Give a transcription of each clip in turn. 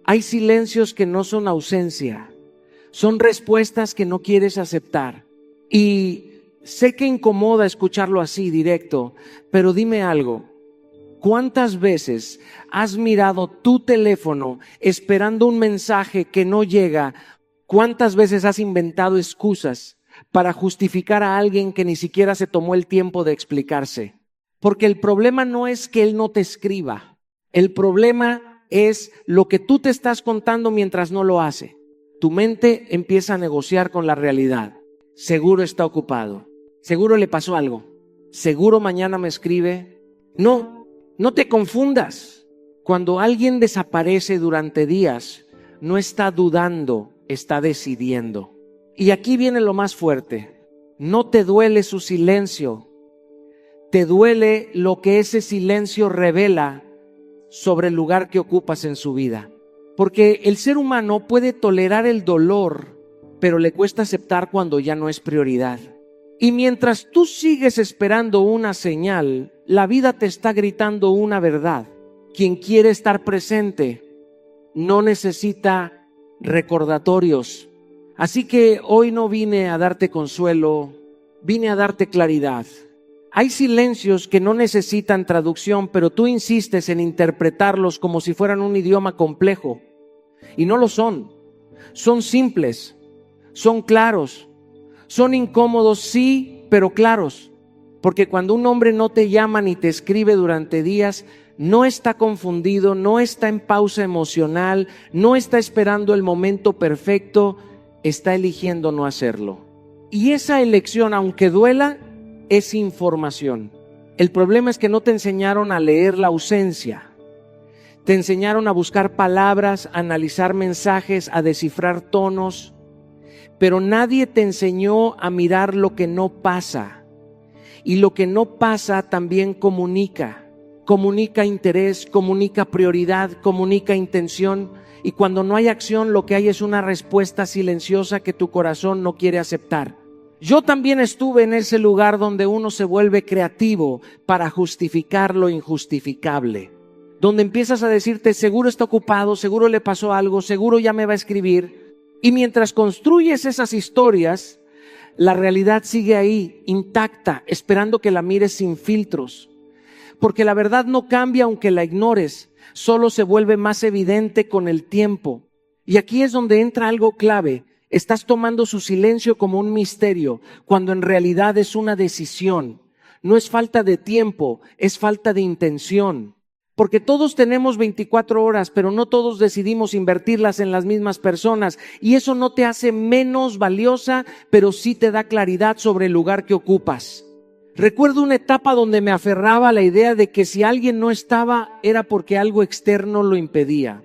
Hay silencios que no son ausencia, son respuestas que no quieres aceptar. Y sé que incomoda escucharlo así directo, pero dime algo. ¿Cuántas veces has mirado tu teléfono esperando un mensaje que no llega? ¿Cuántas veces has inventado excusas para justificar a alguien que ni siquiera se tomó el tiempo de explicarse? Porque el problema no es que él no te escriba. El problema es lo que tú te estás contando mientras no lo hace. Tu mente empieza a negociar con la realidad. Seguro está ocupado. Seguro le pasó algo. Seguro mañana me escribe. No te confundas. Cuando alguien desaparece durante días, no está dudando, está decidiendo. Y aquí viene lo más fuerte. No te duele su silencio. Te duele lo que ese silencio revela sobre el lugar que ocupas en su vida. Porque el ser humano puede tolerar el dolor, pero le cuesta aceptar cuando ya no es prioridad. Y mientras tú sigues esperando una señal, la vida te está gritando una verdad. Quien quiere estar presente no necesita recordatorios. Así que hoy no vine a darte consuelo, vine a darte claridad. Hay silencios que no necesitan traducción, pero tú insistes en interpretarlos como si fueran un idioma complejo. Y no lo son. Son simples, son claros, son incómodos, sí, pero claros. Porque cuando un hombre no te llama ni te escribe durante días, no está confundido, no está en pausa emocional, no está esperando el momento perfecto, está eligiendo no hacerlo. Y esa elección, aunque duela, es información. El problema es que no te enseñaron a leer la ausencia. Te enseñaron a buscar palabras, a analizar mensajes, a descifrar tonos, pero nadie te enseñó a mirar lo que no pasa. Y lo que no pasa también comunica. Comunica interés, comunica prioridad, comunica intención. Y cuando no hay acción, lo que hay es una respuesta silenciosa que tu corazón no quiere aceptar. Yo también estuve en ese lugar donde uno se vuelve creativo para justificar lo injustificable. Donde empiezas a decirte, seguro está ocupado, seguro le pasó algo, seguro ya me va a escribir. Y mientras construyes esas historias, la realidad sigue ahí, intacta, esperando que la mires sin filtros. Porque la verdad no cambia aunque la ignores, solo se vuelve más evidente con el tiempo. Y aquí es donde entra algo clave. Estás tomando su silencio como un misterio, cuando en realidad es una decisión. No es falta de tiempo, es falta de intención. Porque todos tenemos 24 horas, pero no todos decidimos invertirlas en las mismas personas. Y eso no te hace menos valiosa, pero sí te da claridad sobre el lugar que ocupas. Recuerdo una etapa donde me aferraba a la idea de que si alguien no estaba, era porque algo externo lo impedía.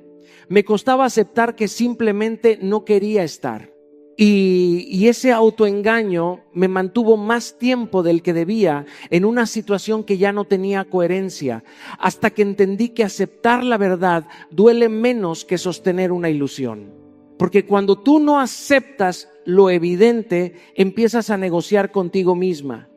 Me costaba aceptar que simplemente no quería estar. Y ese autoengaño me mantuvo más tiempo del que debía en una situación que ya no tenía coherencia, hasta que entendí que aceptar la verdad duele menos que sostener una ilusión. Porque cuando tú no aceptas lo evidente, empiezas a negociar contigo misma.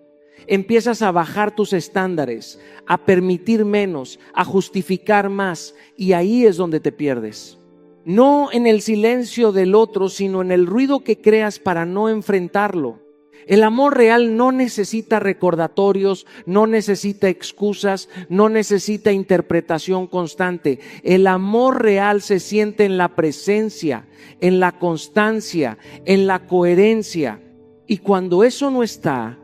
Empiezas a bajar tus estándares, a permitir menos, a justificar más, y ahí es donde te pierdes. No en el silencio del otro, sino en el ruido que creas para no enfrentarlo. El amor real no necesita recordatorios, no necesita excusas, no necesita interpretación constante. El amor real se siente en la presencia, en la constancia, en la coherencia. Y cuando eso no está,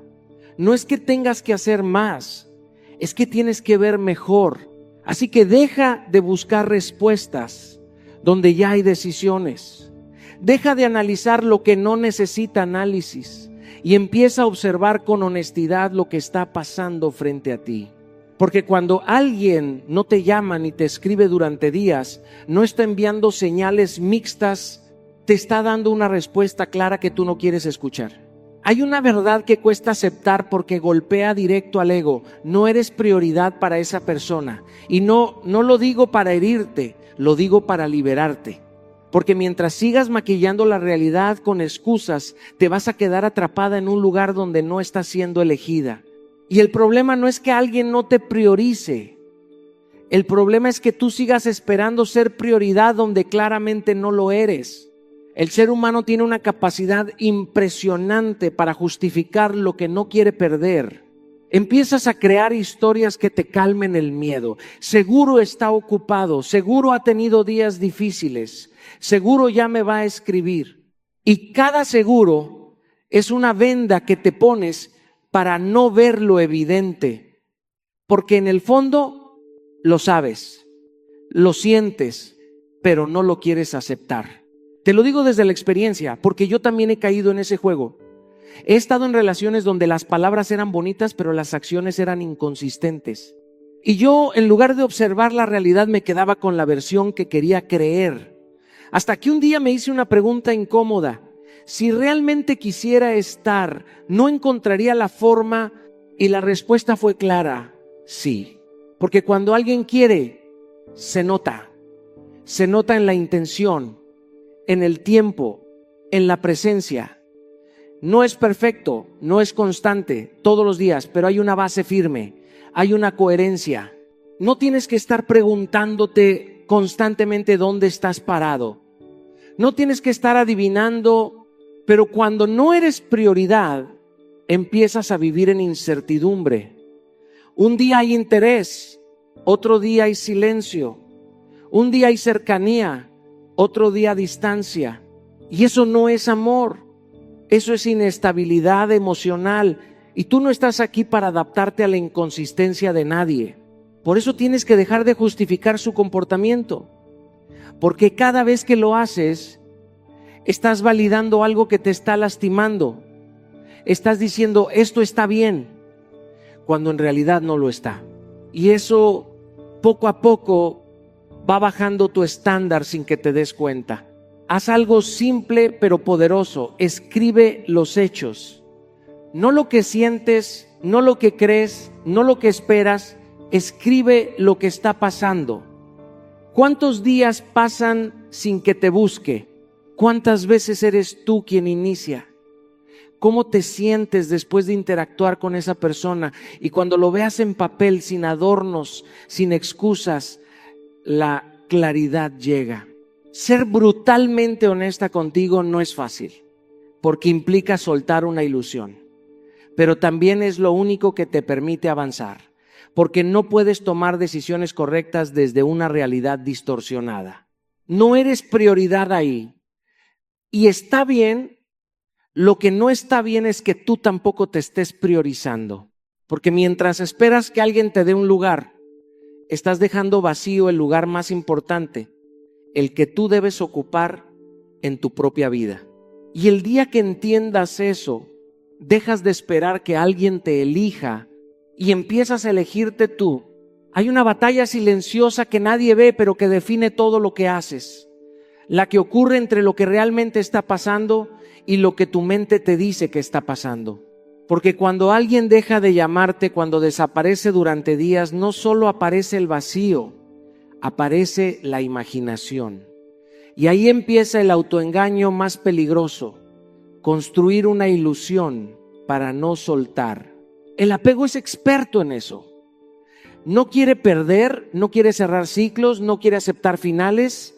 no es que tengas que hacer más, es que tienes que ver mejor. Así que deja de buscar respuestas donde ya hay decisiones. Deja de analizar lo que no necesita análisis y empieza a observar con honestidad lo que está pasando frente a ti. Porque cuando alguien no te llama ni te escribe durante días, no está enviando señales mixtas, te está dando una respuesta clara que tú no quieres escuchar. Hay una verdad que cuesta aceptar porque golpea directo al ego. No eres prioridad para esa persona. Y no lo digo para herirte, lo digo para liberarte. Porque mientras sigas maquillando la realidad con excusas, te vas a quedar atrapada en un lugar donde no estás siendo elegida. Y el problema no es que alguien no te priorice, El problema es que tú sigas esperando ser prioridad donde claramente no lo eres. El ser humano tiene una capacidad impresionante para justificar lo que no quiere perder. Empiezas a crear historias que te calmen el miedo. Seguro está ocupado, seguro ha tenido días difíciles, seguro ya me va a escribir. Y cada seguro es una venda que te pones para no ver lo evidente, porque en el fondo lo sabes, lo sientes, pero no lo quieres aceptar. Te lo digo desde la experiencia, porque yo también he caído en ese juego. He estado en relaciones donde las palabras eran bonitas, pero las acciones eran inconsistentes. Y yo, en lugar de observar la realidad, me quedaba con la versión que quería creer. Hasta que un día me hice una pregunta incómoda. Si realmente quisiera estar, ¿no encontraría la forma? Y la respuesta fue clara, sí. Porque cuando alguien quiere, se nota en la intención, en el tiempo, en la presencia. No es perfecto, no es constante todos los días, pero hay una base firme, hay una coherencia. No tienes que estar preguntándote constantemente dónde estás parado. No tienes que estar adivinando, pero cuando no eres prioridad, empiezas a vivir en incertidumbre. Un día hay interés, otro día hay silencio. Un día hay cercanía, otro día distancia. Y eso no es amor. Eso es inestabilidad emocional. Y tú no estás aquí para adaptarte a la inconsistencia de nadie. Por eso tienes que dejar de justificar su comportamiento. Porque cada vez que lo haces, estás validando algo que te está lastimando. Estás diciendo, esto está bien, cuando en realidad no lo está. Y eso, poco a poco, va bajando tu estándar sin que te des cuenta. Haz algo simple pero poderoso. Escribe los hechos. No lo que sientes, no lo que crees, no lo que esperas. Escribe lo que está pasando. ¿Cuántos días pasan sin que te busque? ¿Cuántas veces eres tú quien inicia? ¿Cómo te sientes después de interactuar con esa persona? Y cuando lo veas en papel, sin adornos, sin excusas, la claridad llega. Ser brutalmente honesta contigo no es fácil, porque implica soltar una ilusión, pero también es lo único que te permite avanzar, porque no puedes tomar decisiones correctas desde una realidad distorsionada. No eres prioridad ahí, y está bien. Lo que no está bien es que tú tampoco te estés priorizando, porque mientras esperas que alguien te dé un lugar, estás dejando vacío el lugar más importante, el que tú debes ocupar en tu propia vida. Y el día que entiendas eso, dejas de esperar que alguien te elija y empiezas a elegirte tú. Hay una batalla silenciosa que nadie ve, pero que define todo lo que haces. La que ocurre entre lo que realmente está pasando y lo que tu mente te dice que está pasando. Porque cuando alguien deja de llamarte, cuando desaparece durante días, no solo aparece el vacío, aparece la imaginación. Y ahí empieza el autoengaño más peligroso, construir una ilusión para no soltar. El apego es experto en eso. No quiere perder, no quiere cerrar ciclos, no quiere aceptar finales.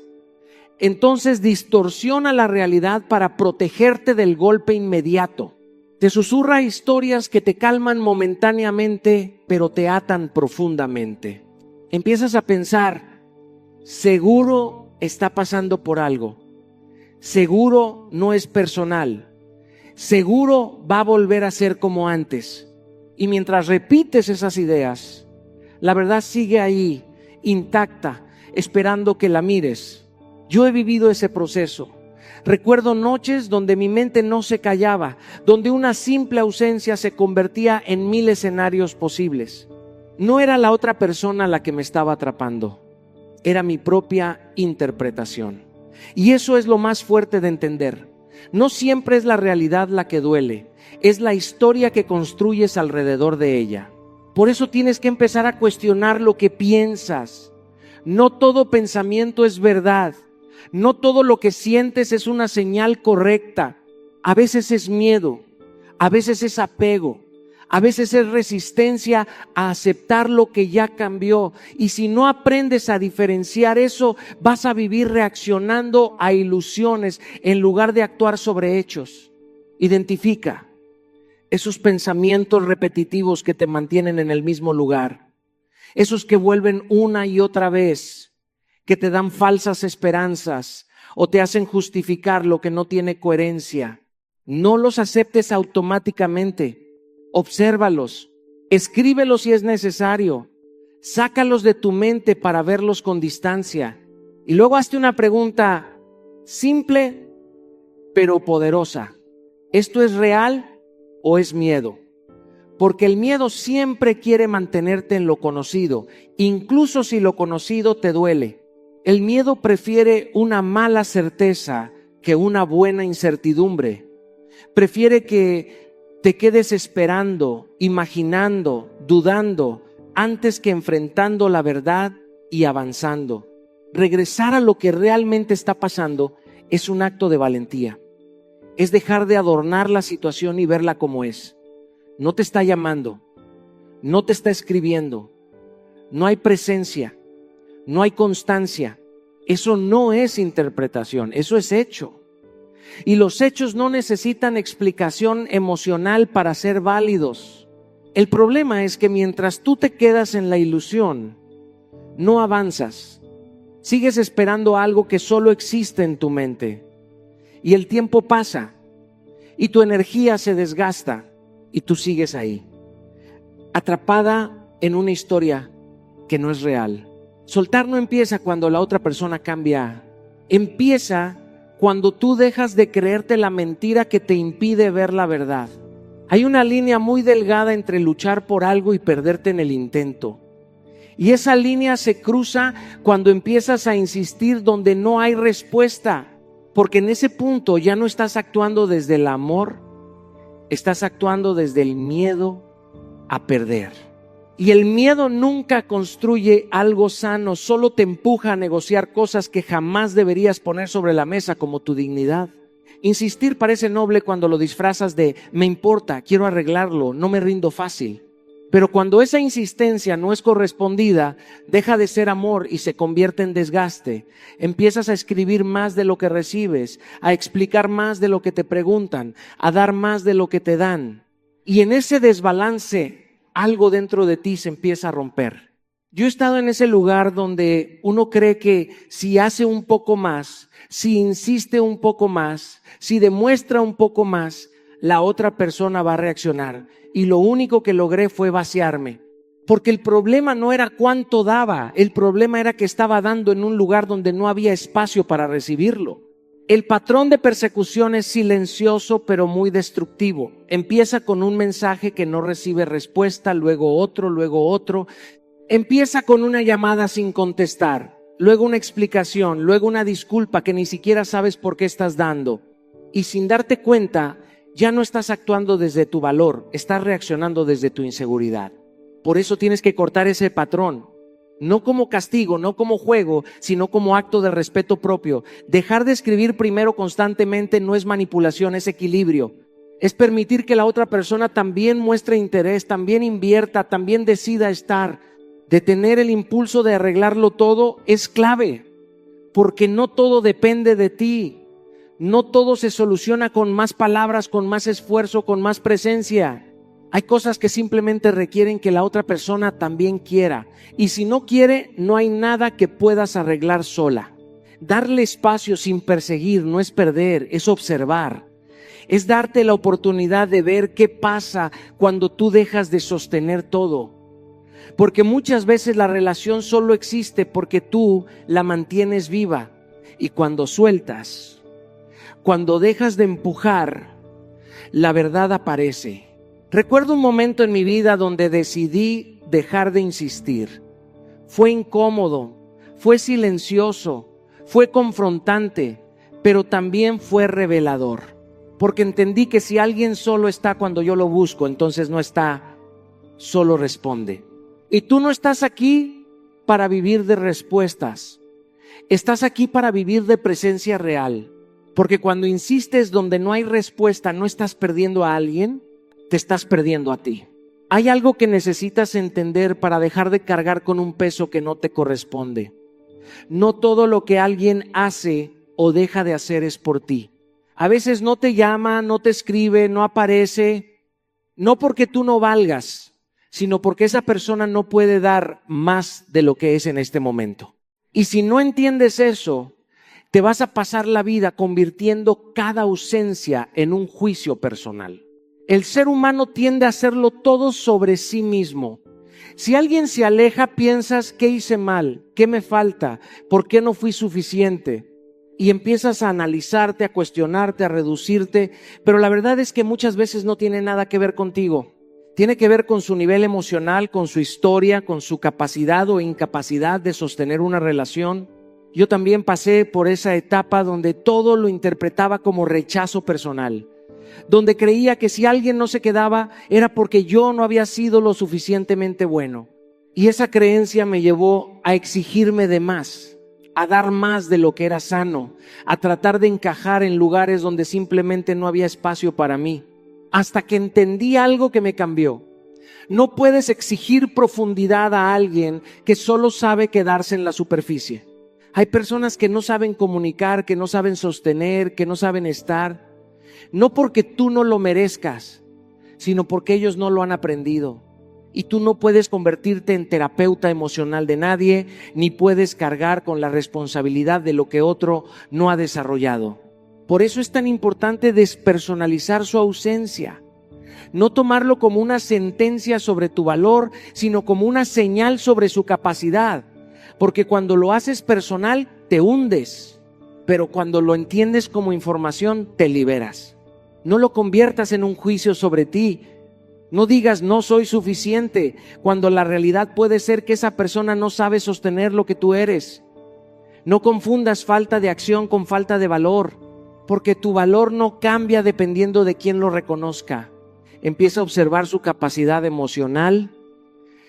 Entonces distorsiona la realidad para protegerte del golpe inmediato. Te susurra historias que te calman momentáneamente, pero te atan profundamente. Empiezas a pensar, seguro está pasando por algo. Seguro no es personal. Seguro va a volver a ser como antes. Y mientras repites esas ideas, la verdad sigue ahí, intacta, esperando que la mires. Yo he vivido ese proceso. Recuerdo noches donde mi mente no se callaba, donde una simple ausencia se convertía en 1000 escenarios posibles. No era la otra persona la que me estaba atrapando, era mi propia interpretación. Y eso es lo más fuerte de entender. No siempre es la realidad la que duele, es la historia que construyes alrededor de ella. Por eso tienes que empezar a cuestionar lo que piensas. No todo pensamiento es verdad. No todo lo que sientes es una señal correcta. A veces es miedo, a veces es apego, A veces es resistencia a aceptar lo que ya cambió. Y si no aprendes a diferenciar eso, vas a vivir reaccionando a ilusiones en lugar de actuar sobre hechos. Identifica esos pensamientos repetitivos que te mantienen en el mismo lugar. Esos que vuelven una y otra vez, que te dan falsas esperanzas o te hacen justificar lo que no tiene coherencia. No los aceptes automáticamente. Obsérvalos, escríbelos si es necesario, sácalos de tu mente para verlos con distancia y luego hazte una pregunta simple pero poderosa. ¿Esto es real o es miedo? Porque el miedo siempre quiere mantenerte en lo conocido, incluso si lo conocido te duele. El miedo prefiere una mala certeza que una buena incertidumbre. Prefiere que te quedes esperando, imaginando, dudando, antes que enfrentando la verdad y avanzando. Regresar a lo que realmente está pasando es un acto de valentía. Es dejar de adornar la situación y verla como es. No te está llamando, no te está escribiendo, no hay presencia, no hay constancia. Eso no es interpretación, eso es hecho. Y los hechos no necesitan explicación emocional para ser válidos. El problema es que mientras tú te quedas en la ilusión, no avanzas. Sigues esperando algo que solo existe en tu mente. Y el tiempo pasa y tu energía se desgasta y tú sigues ahí, atrapada en una historia que no es real. Soltar no empieza cuando la otra persona cambia. Empieza cuando tú dejas de creerte la mentira que te impide ver la verdad. Hay una línea muy delgada entre luchar por algo y perderte en el intento. Y esa línea se cruza cuando empiezas a insistir donde no hay respuesta. Porque en ese punto ya no estás actuando desde el amor, estás actuando desde el miedo a perder. Y el miedo nunca construye algo sano, solo te empuja a negociar cosas que jamás deberías poner sobre la mesa, como tu dignidad. Insistir parece noble cuando lo disfrazas de me importa, quiero arreglarlo, no me rindo fácil. Pero cuando esa insistencia no es correspondida, deja de ser amor y se convierte en desgaste. Empiezas a escribir más de lo que recibes, a explicar más de lo que te preguntan, a dar más de lo que te dan. Y en ese desbalance, algo dentro de ti se empieza a romper. Yo he estado en ese lugar donde uno cree que si hace un poco más, si insiste un poco más, si demuestra un poco más, la otra persona va a reaccionar. Y lo único que logré fue vaciarme. Porque el problema no era cuánto daba, el problema era que estaba dando en un lugar donde no había espacio para recibirlo. El patrón de persecución es silencioso pero muy destructivo. Empieza con un mensaje que no recibe respuesta, luego otro. Empieza con una llamada sin contestar, luego una explicación, luego una disculpa que ni siquiera sabes por qué estás dando. Y sin darte cuenta, ya no estás actuando desde tu valor, estás reaccionando desde tu inseguridad. Por eso tienes que cortar ese patrón. No como castigo, no como juego, sino como acto de respeto propio. Dejar de escribir primero constantemente no es manipulación, es equilibrio. Es permitir que la otra persona también muestre interés, también invierta, también decida estar. Detener el impulso de arreglarlo todo es clave, porque no todo depende de ti. No todo se soluciona con más palabras, con más esfuerzo, con más presencia. Hay cosas que simplemente requieren que la otra persona también quiera. Y si no quiere, no hay nada que puedas arreglar sola. Darle espacio sin perseguir no es perder, es observar. Es darte la oportunidad de ver qué pasa cuando tú dejas de sostener todo. Porque muchas veces la relación solo existe porque tú la mantienes viva. Y cuando sueltas, cuando dejas de empujar, la verdad aparece. Recuerdo un momento en mi vida donde decidí dejar de insistir. Fue incómodo, fue silencioso, fue confrontante, pero también fue revelador. Porque entendí que si alguien solo está cuando yo lo busco, entonces no está, solo responde. Y tú no estás aquí para vivir de respuestas. Estás aquí para vivir de presencia real. Porque cuando insistes donde no hay respuesta, no estás perdiendo a alguien, te estás perdiendo a ti. Hay algo que necesitas entender para dejar de cargar con un peso que no te corresponde. No todo lo que alguien hace o deja de hacer es por ti. A veces no te llama, no te escribe, no aparece, no porque tú no valgas, sino porque esa persona no puede dar más de lo que es en este momento. Y si no entiendes eso, te vas a pasar la vida convirtiendo cada ausencia en un juicio personal. El ser humano tiende a hacerlo todo sobre sí mismo. Si alguien se aleja, piensas, ¿qué hice mal? ¿Qué me falta? ¿Por qué no fui suficiente? Y empiezas a analizarte, a cuestionarte, a reducirte, pero la verdad es que muchas veces no tiene nada que ver contigo. Tiene que ver con su nivel emocional, con su historia, con su capacidad o incapacidad de sostener una relación. Yo también pasé por esa etapa donde todo lo interpretaba como rechazo personal, donde creía que si alguien no se quedaba era porque yo no había sido lo suficientemente bueno. Y esa creencia me llevó a exigirme de más, a dar más de lo que era sano, a tratar de encajar en lugares donde simplemente no había espacio para mí, hasta que entendí algo que me cambió. No puedes exigir profundidad a alguien que solo sabe quedarse en la superficie. Hay personas que no saben comunicar, que no saben sostener, que no saben estar. No porque tú no lo merezcas, sino porque ellos no lo han aprendido. Y tú no puedes convertirte en terapeuta emocional de nadie, ni puedes cargar con la responsabilidad de lo que otro no ha desarrollado. Por eso es tan importante despersonalizar su ausencia. No tomarlo como una sentencia sobre tu valor, sino como una señal sobre su capacidad. Porque cuando lo haces personal, te hundes. Pero cuando lo entiendes como información, te liberas. No lo conviertas en un juicio sobre ti. No digas no soy suficiente, cuando la realidad puede ser que esa persona no sabe sostener lo que tú eres. No confundas falta de acción con falta de valor, porque tu valor no cambia dependiendo de quién lo reconozca. Empieza a observar su capacidad emocional.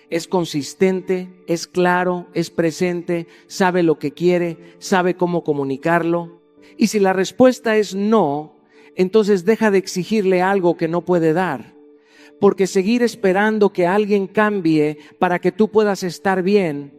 Es consistente, es claro, es presente, sabe lo que quiere, sabe cómo comunicarlo. Y si la respuesta es no, entonces deja de exigirle algo que no puede dar. Porque seguir esperando que alguien cambie para que tú puedas estar bien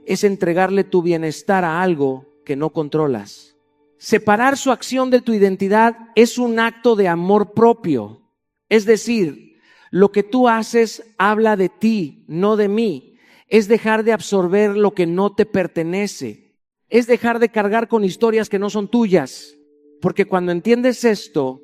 es entregarle tu bienestar a algo que no controlas. Separar su acción de tu identidad es un acto de amor propio. Es decir, lo que tú haces habla de ti, no de mí. Es dejar de absorber lo que no te pertenece. Es dejar de cargar con historias que no son tuyas. Porque cuando entiendes esto,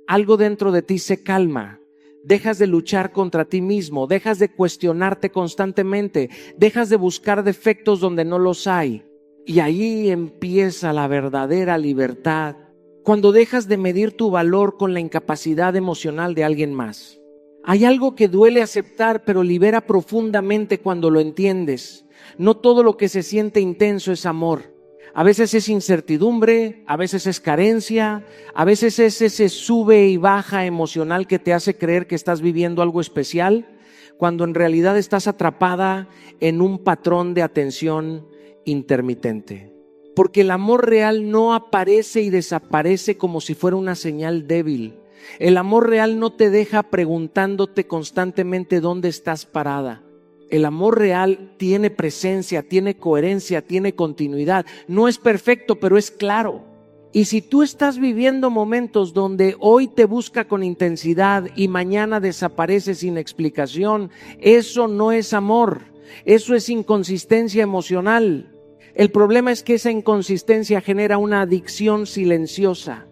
algo dentro de ti se calma. Dejas de luchar contra ti mismo, dejas de cuestionarte constantemente, dejas de buscar defectos donde no los hay. Y ahí empieza la verdadera libertad, cuando dejas de medir tu valor con la incapacidad emocional de alguien más. Hay algo que duele aceptar, pero libera profundamente cuando lo entiendes. No todo lo que se siente intenso es amor. A veces es incertidumbre, a veces es carencia, a veces es ese sube y baja emocional que te hace creer que estás viviendo algo especial, cuando en realidad estás atrapada en un patrón de atención intermitente. Porque el amor real no aparece y desaparece como si fuera una señal débil. El amor real no te deja preguntándote constantemente dónde estás parada. El amor real tiene presencia, tiene coherencia, tiene continuidad. No es perfecto, pero es claro. Y si tú estás viviendo momentos donde hoy te busca con intensidad y mañana desaparece sin explicación, eso no es amor, eso es inconsistencia emocional. El problema es que esa inconsistencia genera una adicción silenciosa.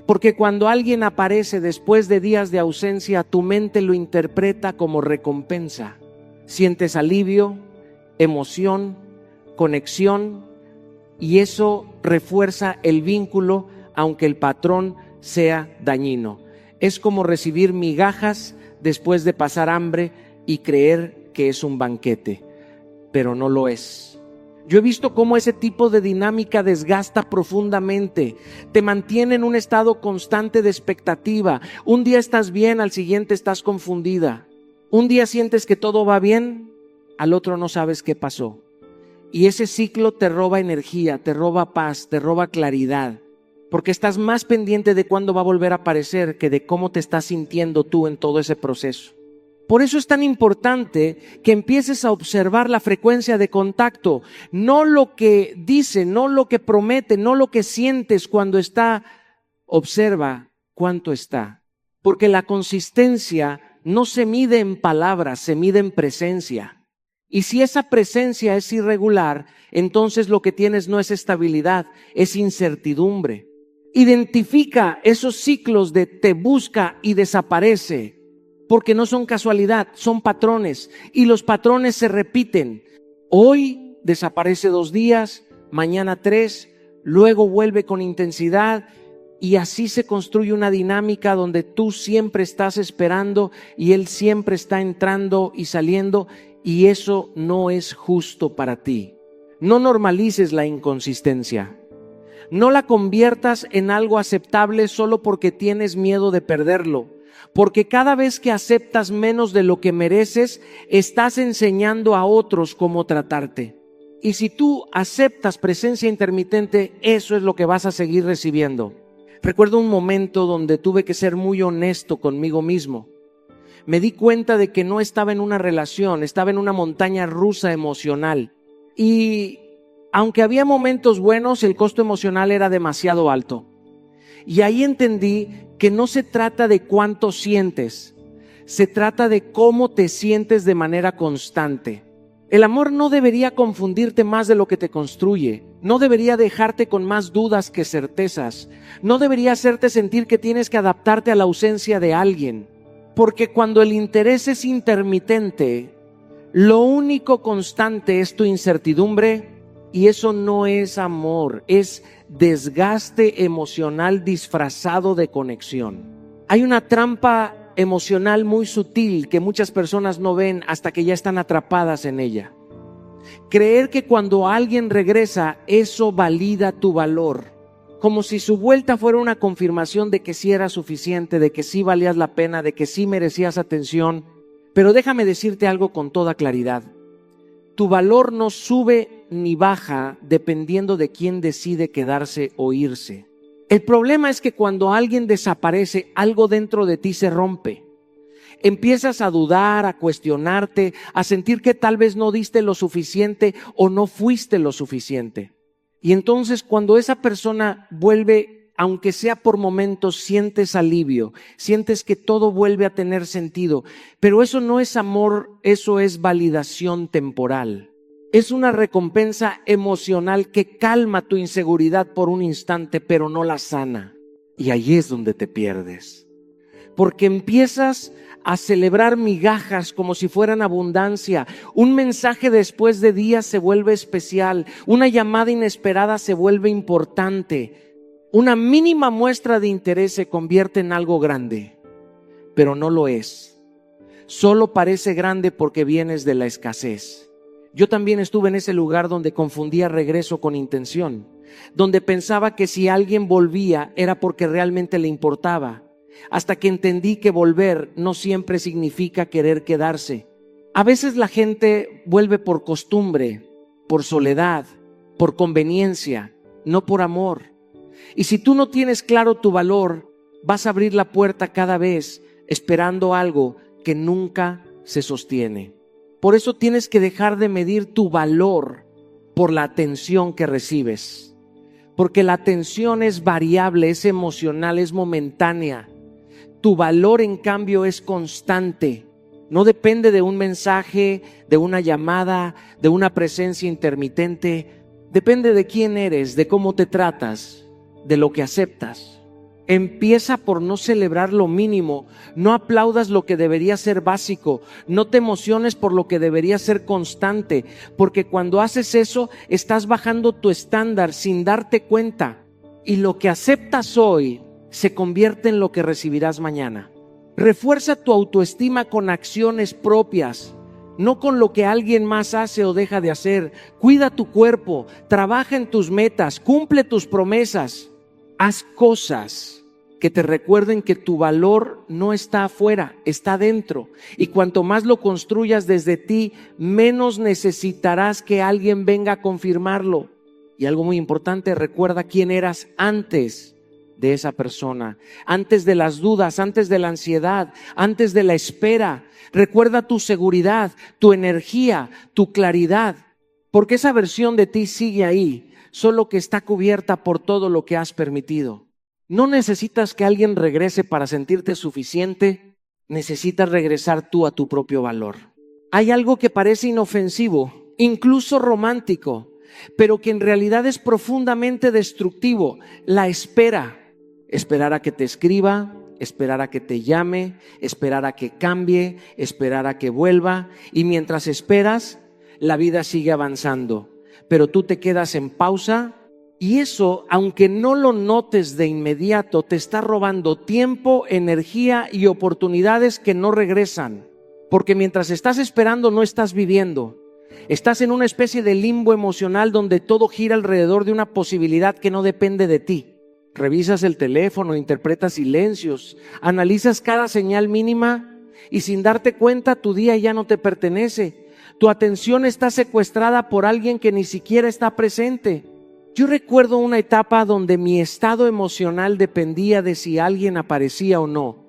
Porque cuando alguien aparece después de días de ausencia, tu mente lo interpreta como recompensa. Sientes alivio, emoción, conexión, y eso refuerza el vínculo aunque el patrón sea dañino. Es como recibir migajas después de pasar hambre y creer que es un banquete, pero no lo es. Yo he visto cómo ese tipo de dinámica desgasta profundamente, te mantiene en un estado constante de expectativa. Un día estás bien, al siguiente estás confundida. Un día sientes que todo va bien, al otro no sabes qué pasó. Y ese ciclo te roba energía, te roba paz, te roba claridad, porque estás más pendiente de cuándo va a volver a aparecer que de cómo te estás sintiendo tú en todo ese proceso. Por eso es tan importante que empieces a observar la frecuencia de contacto, no lo que dice, no lo que promete, no lo que sientes cuando está. Observa cuánto está, porque la consistencia no se mide en palabras, se mide en presencia. Y si esa presencia es irregular, entonces lo que tienes no es estabilidad, es incertidumbre. Identifica esos ciclos de te busca y desaparece, porque no son casualidad, son patrones, y los patrones se repiten. Hoy desaparece 2 días, mañana 3, luego vuelve con intensidad, y así se construye una dinámica donde tú siempre estás esperando y él siempre está entrando y saliendo, y eso no es justo para ti. No normalices la inconsistencia. No la conviertas en algo aceptable solo porque tienes miedo de perderlo. Porque cada vez que aceptas menos de lo que mereces, estás enseñando a otros cómo tratarte. Y si tú aceptas presencia intermitente, eso es lo que vas a seguir recibiendo. Recuerdo un momento donde tuve que ser muy honesto conmigo mismo. Me di cuenta de que no estaba en una relación, estaba en una montaña rusa emocional. Y aunque había momentos buenos, el costo emocional era demasiado alto. Y ahí entendí que no se trata de cuánto sientes, se trata de cómo te sientes de manera constante. El amor no debería confundirte más de lo que te construye, no debería dejarte con más dudas que certezas, no debería hacerte sentir que tienes que adaptarte a la ausencia de alguien, porque cuando el interés es intermitente, lo único constante es tu incertidumbre, y eso no es amor, es desgaste emocional disfrazado de conexión. Hay una trampa emocional muy sutil que muchas personas no ven hasta que ya están atrapadas en ella. Creer que cuando alguien regresa, eso valida tu valor, como si su vuelta fuera una confirmación de que sí era suficiente, de que sí valías la pena, de que sí merecías atención. Pero déjame decirte algo con toda claridad. Tu valor no sube ni baja dependiendo de quién decide quedarse o irse. El problema es que cuando alguien desaparece, algo dentro de ti se rompe. Empiezas a dudar, a cuestionarte, a sentir que tal vez no diste lo suficiente o no fuiste lo suficiente. Y entonces cuando esa persona vuelve, aunque sea por momentos, sientes alivio, sientes que todo vuelve a tener sentido. Pero eso no es amor, eso es validación temporal. Es una recompensa emocional que calma tu inseguridad por un instante, pero no la sana. Y ahí es donde te pierdes. Porque empiezas a celebrar migajas como si fueran abundancia. Un mensaje después de días se vuelve especial. Una llamada inesperada se vuelve importante. Una mínima muestra de interés se convierte en algo grande, pero no lo es. Solo parece grande porque vienes de la escasez. Yo también estuve en ese lugar donde confundía regreso con intención, donde pensaba que si alguien volvía era porque realmente le importaba, hasta que entendí que volver no siempre significa querer quedarse. A veces la gente vuelve por costumbre, por soledad, por conveniencia, no por amor. Y si tú no tienes claro tu valor, vas a abrir la puerta cada vez esperando algo que nunca se sostiene. Por eso tienes que dejar de medir tu valor por la atención que recibes. Porque la atención es variable, es emocional, es momentánea. Tu valor, en cambio, es constante. No depende de un mensaje, de una llamada, de una presencia intermitente. Depende de quién eres, de cómo te tratas, de lo que aceptas. Empieza por no celebrar lo mínimo, no aplaudas lo que debería ser básico, no te emociones por lo que debería ser constante, porque cuando haces eso estás bajando tu estándar sin darte cuenta, y lo que aceptas hoy se convierte en lo que recibirás mañana. Refuerza tu autoestima con acciones propias, no con lo que alguien más hace o deja de hacer. Cuida tu cuerpo, trabaja en tus metas, cumple tus promesas, haz cosas que te recuerden que tu valor no está afuera, está dentro. Y cuanto más lo construyas desde ti, menos necesitarás que alguien venga a confirmarlo. Y algo muy importante, recuerda quién eras antes de esa persona, antes de las dudas, antes de la ansiedad, antes de la espera. Recuerda tu seguridad, tu energía, tu claridad, porque esa versión de ti sigue ahí, solo que está cubierta por todo lo que has permitido. No necesitas que alguien regrese para sentirte suficiente, necesitas regresar tú a tu propio valor. Hay algo que parece inofensivo, incluso romántico, pero que en realidad es profundamente destructivo: la espera. Esperar a que te escriba, esperar a que te llame, esperar a que cambie, esperar a que vuelva. Y mientras esperas, la vida sigue avanzando, pero tú te quedas en pausa. Y eso, aunque no lo notes de inmediato, te está robando tiempo, energía y oportunidades que no regresan. Porque mientras estás esperando, no estás viviendo. Estás en una especie de limbo emocional donde todo gira alrededor de una posibilidad que no depende de ti. Revisas el teléfono, interpretas silencios, analizas cada señal mínima y sin darte cuenta tu día ya no te pertenece. Tu atención está secuestrada por alguien que ni siquiera está presente. Yo recuerdo una etapa donde mi estado emocional dependía de si alguien aparecía o no.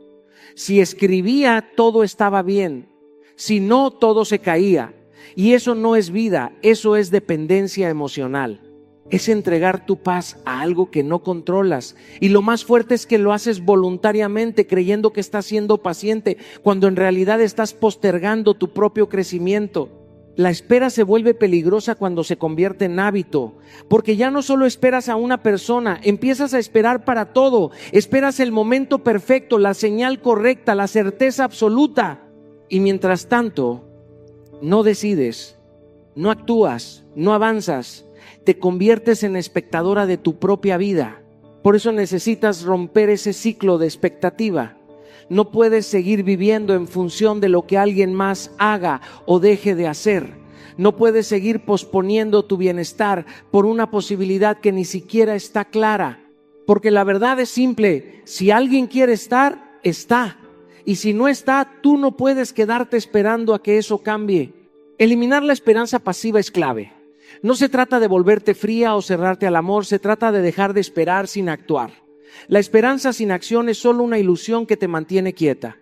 Si escribía, todo estaba bien. Si no, todo se caía. Y eso no es vida, eso es dependencia emocional. Es entregar tu paz a algo que no controlas. Y lo más fuerte es que lo haces voluntariamente, creyendo que estás siendo paciente, cuando en realidad estás postergando tu propio crecimiento. La espera se vuelve peligrosa cuando se convierte en hábito, porque ya no solo esperas a una persona, empiezas a esperar para todo. Esperas el momento perfecto, la señal correcta, la certeza absoluta. Y mientras tanto, no decides, no actúas, no avanzas, te conviertes en espectadora de tu propia vida. Por eso necesitas romper ese ciclo de expectativa. No puedes seguir viviendo en función de lo que alguien más haga o deje de hacer. No puedes seguir posponiendo tu bienestar por una posibilidad que ni siquiera está clara. Porque la verdad es simple: si alguien quiere estar, está. Y si no está, tú no puedes quedarte esperando a que eso cambie. Eliminar la esperanza pasiva es clave. No se trata de volverte fría o cerrarte al amor, se trata de dejar de esperar sin actuar. La esperanza sin acción es solo una ilusión que te mantiene quieta.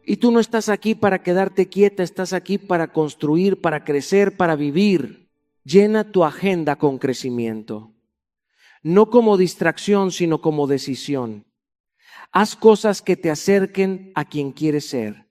Y tú no estás aquí para quedarte quieta, estás aquí para construir, para crecer, para vivir. Llena tu agenda con crecimiento. No como distracción, sino como decisión. Haz cosas que te acerquen a quien quieres ser.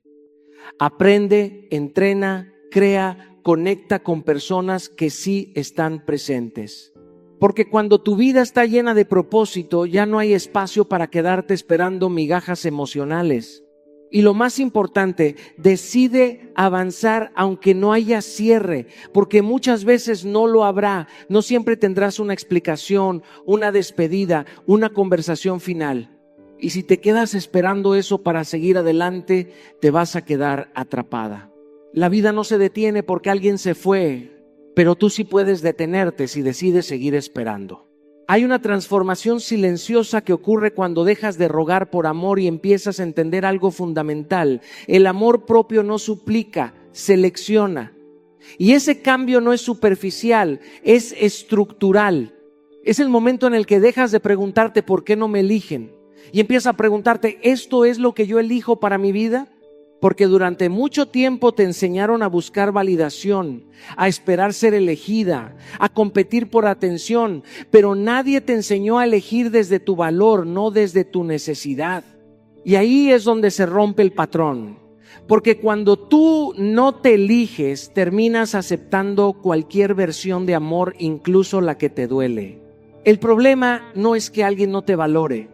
Aprende, entrena, crea, conecta con personas que sí están presentes. Porque cuando tu vida está llena de propósito, ya no hay espacio para quedarte esperando migajas emocionales. Y lo más importante, decide avanzar aunque no haya cierre, porque muchas veces no lo habrá. No siempre tendrás una explicación, una despedida, una conversación final. Y si te quedas esperando eso para seguir adelante, te vas a quedar atrapada. La vida no se detiene porque alguien se fue, pero tú sí puedes detenerte si decides seguir esperando. Hay una transformación silenciosa que ocurre cuando dejas de rogar por amor y empiezas a entender algo fundamental. El amor propio no suplica, selecciona. Y ese cambio no es superficial, es estructural. Es el momento en el que dejas de preguntarte ¿por qué no me eligen? Y empiezas a preguntarte, ¿esto es lo que yo elijo para mi vida? Porque durante mucho tiempo te enseñaron a buscar validación, a esperar ser elegida, a competir por atención, pero nadie te enseñó a elegir desde tu valor, no desde tu necesidad. Y ahí es donde se rompe el patrón. Porque cuando tú no te eliges, terminas aceptando cualquier versión de amor, incluso la que te duele. El problema no es que alguien no te valore.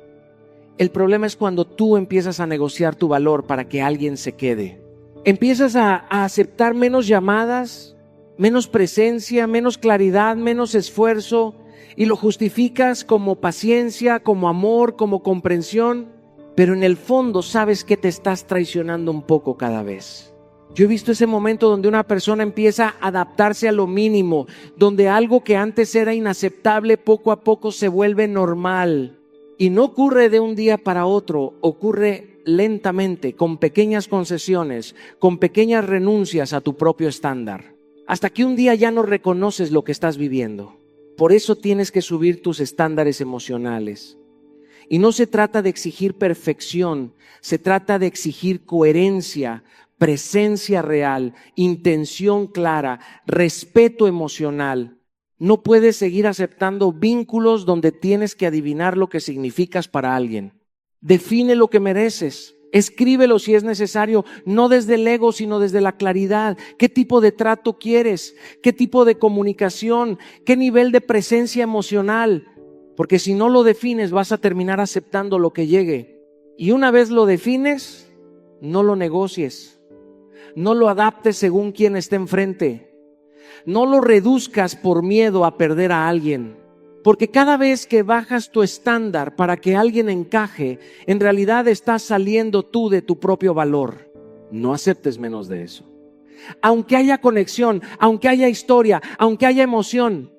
El problema es cuando tú empiezas a negociar tu valor para que alguien se quede. Empiezas a aceptar menos llamadas, menos presencia, menos claridad, menos esfuerzo, y lo justificas como paciencia, como amor, como comprensión, pero en el fondo sabes que te estás traicionando un poco cada vez. Yo he visto ese momento donde una persona empieza a adaptarse a lo mínimo, donde algo que antes era inaceptable poco a poco se vuelve normal. Y no ocurre de un día para otro, ocurre lentamente, con pequeñas concesiones, con pequeñas renuncias a tu propio estándar, hasta que un día ya no reconoces lo que estás viviendo. Por eso tienes que subir tus estándares emocionales. Y no se trata de exigir perfección, se trata de exigir coherencia, presencia real, intención clara, respeto emocional. No puedes seguir aceptando vínculos donde tienes que adivinar lo que significas para alguien. Define lo que mereces. Escríbelo si es necesario, no desde el ego, sino desde la claridad. ¿Qué tipo de trato quieres? ¿Qué tipo de comunicación? ¿Qué nivel de presencia emocional? Porque si no lo defines, vas a terminar aceptando lo que llegue. Y una vez lo defines, no lo negocies. No lo adaptes según quien esté enfrente. No lo reduzcas por miedo a perder a alguien. Porque cada vez que bajas tu estándar para que alguien encaje, en realidad estás saliendo tú de tu propio valor. No aceptes menos de eso. Aunque haya conexión, aunque haya historia, aunque haya emoción.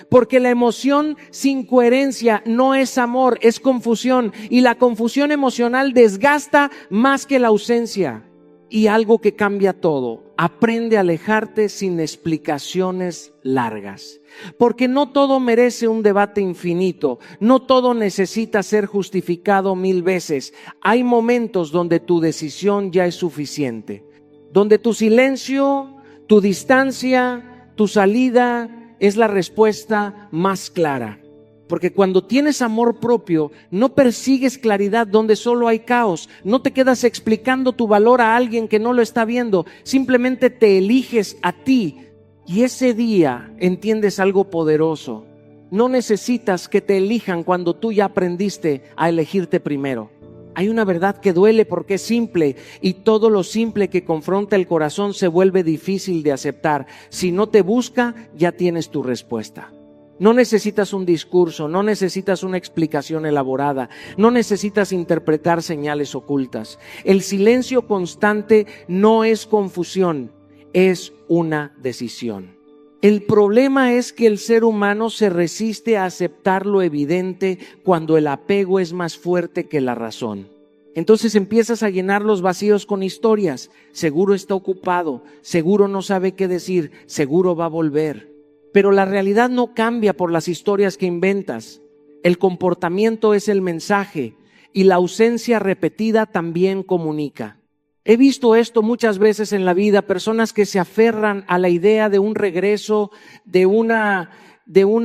Porque la emoción sin coherencia no es amor, es confusión. Y la confusión emocional desgasta más que la ausencia. Y algo que cambia todo, aprende a alejarte sin explicaciones largas. Porque no todo merece un debate infinito, no todo necesita ser justificado 1000 veces. Hay momentos donde tu decisión ya es suficiente, donde tu silencio, tu distancia, tu salida es la respuesta más clara. Porque cuando tienes amor propio, no persigues claridad donde solo hay caos. No te quedas explicando tu valor a alguien que no lo está viendo. Simplemente te eliges a ti. Y ese día entiendes algo poderoso. No necesitas que te elijan cuando tú ya aprendiste a elegirte primero. Hay una verdad que duele porque es simple, y todo lo simple que confronta el corazón se vuelve difícil de aceptar. Si no te busca, ya tienes tu respuesta. No necesitas un discurso, no necesitas una explicación elaborada, no necesitas interpretar señales ocultas. El silencio constante no es confusión, es una decisión. El problema es que el ser humano se resiste a aceptar lo evidente cuando el apego es más fuerte que la razón. Entonces empiezas a llenar los vacíos con historias. Seguro está ocupado, seguro no sabe qué decir, seguro va a volver. Pero la realidad no cambia por las historias que inventas. El comportamiento es el mensaje y la ausencia repetida también comunica. He visto esto muchas veces en la vida, personas que se aferran a la idea de un regreso, de una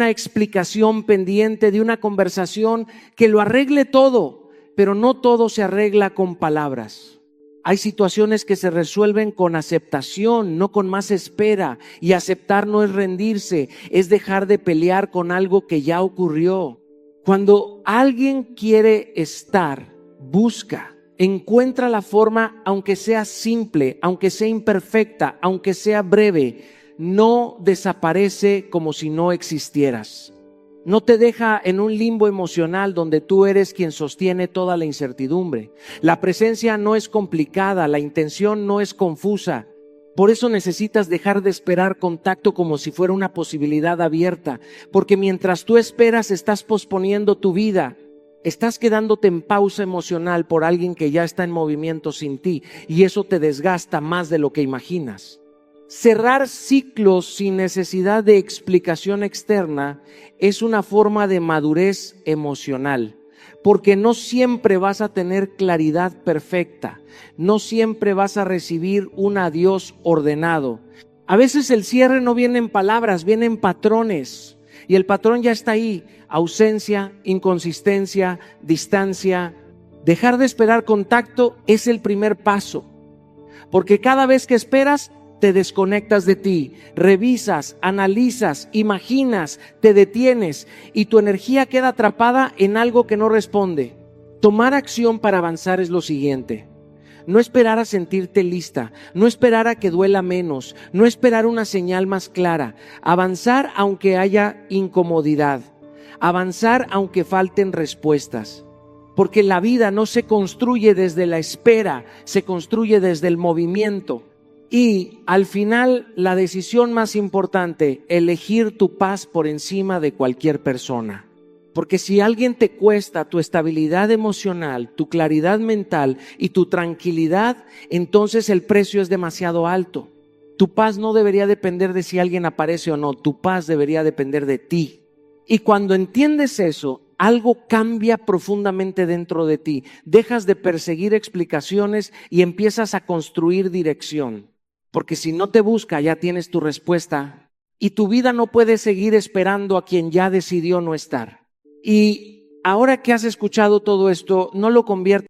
explicación pendiente, de una conversación que lo arregle todo, pero no todo se arregla con palabras. Hay situaciones que se resuelven con aceptación, no con más espera. Y aceptar no es rendirse, es dejar de pelear con algo que ya ocurrió. Cuando alguien quiere estar, busca, encuentra la forma, aunque sea simple, aunque sea imperfecta, aunque sea breve. No desaparece como si no existieras. No te deja en un limbo emocional donde tú eres quien sostiene toda la incertidumbre. La presencia no es complicada, la intención no es confusa. Por eso necesitas dejar de esperar contacto como si fuera una posibilidad abierta, porque mientras tú esperas estás posponiendo tu vida. Estás quedándote en pausa emocional por alguien que ya está en movimiento sin ti, y eso te desgasta más de lo que imaginas. Cerrar ciclos sin necesidad de explicación externa es una forma de madurez emocional, porque no siempre vas a tener claridad perfecta, no siempre vas a recibir un adiós ordenado. A veces el cierre no viene en palabras, viene en patrones, y el patrón ya está ahí: ausencia, inconsistencia, distancia. Dejar de esperar contacto es el primer paso, porque cada vez que esperas, te desconectas de ti, revisas, analizas, imaginas, te detienes y tu energía queda atrapada en algo que no responde. Tomar acción para avanzar es lo siguiente: no esperar a sentirte lista, no esperar a que duela menos, no esperar una señal más clara. Avanzar aunque haya incomodidad, avanzar aunque falten respuestas. Porque la vida no se construye desde la espera, se construye desde el movimiento. Y al final, la decisión más importante: elegir tu paz por encima de cualquier persona. Porque si alguien te cuesta tu estabilidad emocional, tu claridad mental y tu tranquilidad, entonces el precio es demasiado alto. Tu paz no debería depender de si alguien aparece o no, tu paz debería depender de ti. Y cuando entiendes eso, algo cambia profundamente dentro de ti. Dejas de perseguir explicaciones y empiezas a construir dirección. Porque si no te busca, ya tienes tu respuesta. Y tu vida no puede seguir esperando a quien ya decidió no estar. Y ahora que has escuchado todo esto, no lo conviertas